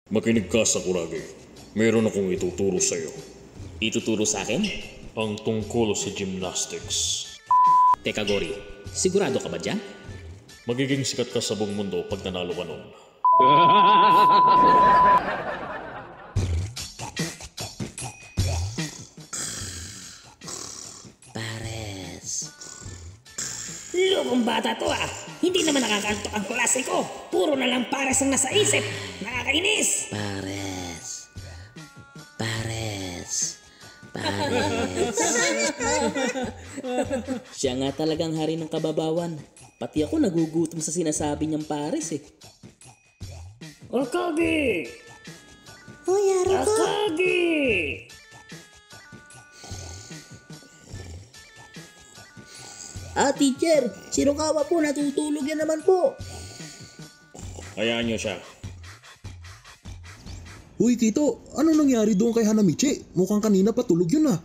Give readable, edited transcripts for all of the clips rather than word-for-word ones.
Makinig ka, Sakuragi. Meron akong ituturo sa'yo. Ituturo sa akin? Ang tungkol sa gymnastics. Teka, Gori. Sigurado ka ba dyan? Magiging sikat ka sa buong mundo pag nanalo ka nun. Pares. Lokong bata to ah. Hindi naman nakakantok ang klase ko. Puro na lang pares ang nasa isip. Nakakainis. Pares. Siya nga talagang hari ng kababawan. Pati ako nagugutom sa sinasabi niyang pares eh. Akagi! Hoy, Haruko! Akagi! Teacher, Shirokawa po, natutulog yan naman po. Hayaan niyo siya. Uy, Kito, ano nangyari doon kay Hanamichi? Mukhang kanina patulog yun ah.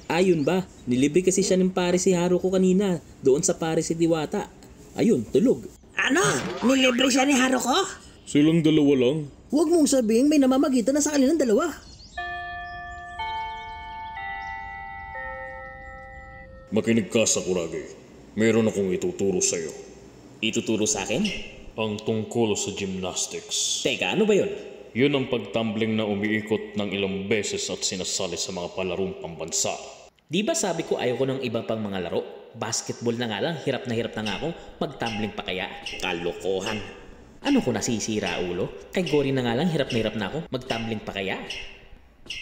Ayun ba? Nilibre kasi siya ng pare si Haruko kanina doon sa pare si Diwata. Ayun, tulog. Ano? Nilibre siya ni Haruko? Silang dalawa lang. Huwag mong sabihin may namamagitan na sa kanilang dalawa. Makinig ka, Sakuragi. Meron akong ituturo sa'yo. Ituturo sa akin? Ang tungkol sa gymnastics. Teka, ano ba yun? Yun ang pagtumbling na umiikot ng ilang beses at sinasali sa mga palarong pambansa. Di ba sabi ko ayaw ko ng iba pang mga laro? Basketball na nga lang, hirap na nga ako. Magtumbling pa kaya? Kalokohan. Ano ko nasisira, ulo? Kay Gori na nga lang, hirap na ako. Magtumbling pa kaya?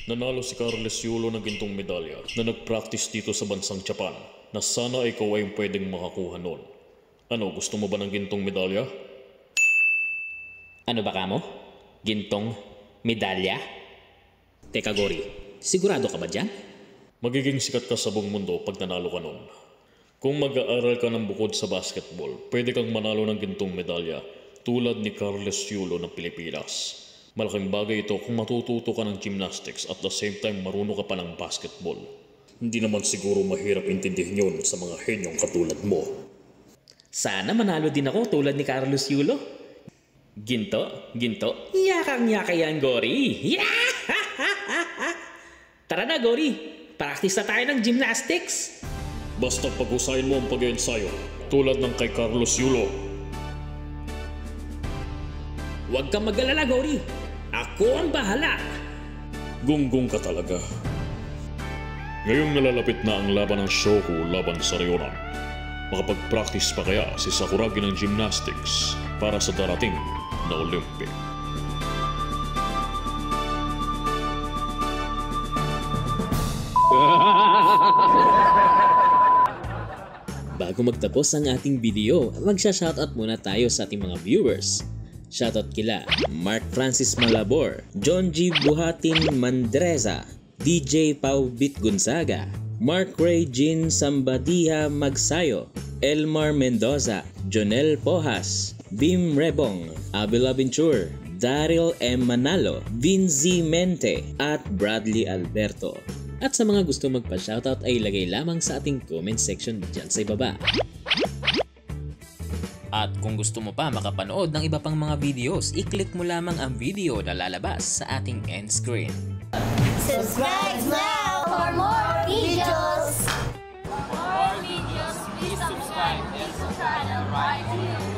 Nanalo si Carles Yulo ng gintong medalya na nag-practice dito sa bansang Japan na sana ikaw ay pwedeng makakuha nun. Ano, gusto mo ba ng gintong medalya? Ano ba kamo? Gintong medalya? Teka, Gori, sigurado ka ba dyan? Magiging sikat ka sa buong mundo pag nanalo ka nun. Kung mag-aaral ka ng bukod sa basketball, pwede kang manalo ng gintong medalya tulad ni Carles Yulo ng Pilipinas. Malaking bagay ito kung matututo ka ng gymnastics at the same time marunong ka pa ng basketball. Hindi naman siguro mahirap intindihin yun sa mga henyong katulad mo. Sana manalo din ako tulad ni Carlos Yulo. Ginto, yakang-yaka yan, Gori. Tara na, Gori. Practice na tayo ng gymnastics. Basta pag-usayin mo ang pag-ensayo tulad ng kay Carlos Yulo. Huwag kang mag-alala, Gori. Ako ang bahala. Gunggong ka talaga. Ngayong nalalapit na ang laban ng Shoku laban sa Ryonan. Makapag-practice pa kaya si Sakuragi ng gymnastics para sa darating na Olympic? Bago magtapos ang ating video, magsha-shoutout muna tayo sa ating mga viewers. Shoutout kila Mark Francis Malabor, John G. Buhatin Mandreza, DJ Pau Bit Gonzaga, Mark Ray Jean Sambadiha Magsayo, Elmar Mendoza, Jonel Pohas, Bim Rebong, Abel Aventure, Daryl M. Manalo, Vinzi Mente, at Bradley Alberto. At sa mga gusto magpa-shoutout ay ilagay lamang sa ating comment section dyan sa ibaba. At kung gusto mo pa makapanood ng iba pang mga videos, i-click mo lamang ang video na lalabas sa ating end screen. Subscribe now for more videos! For more videos, please subscribe this channel right here.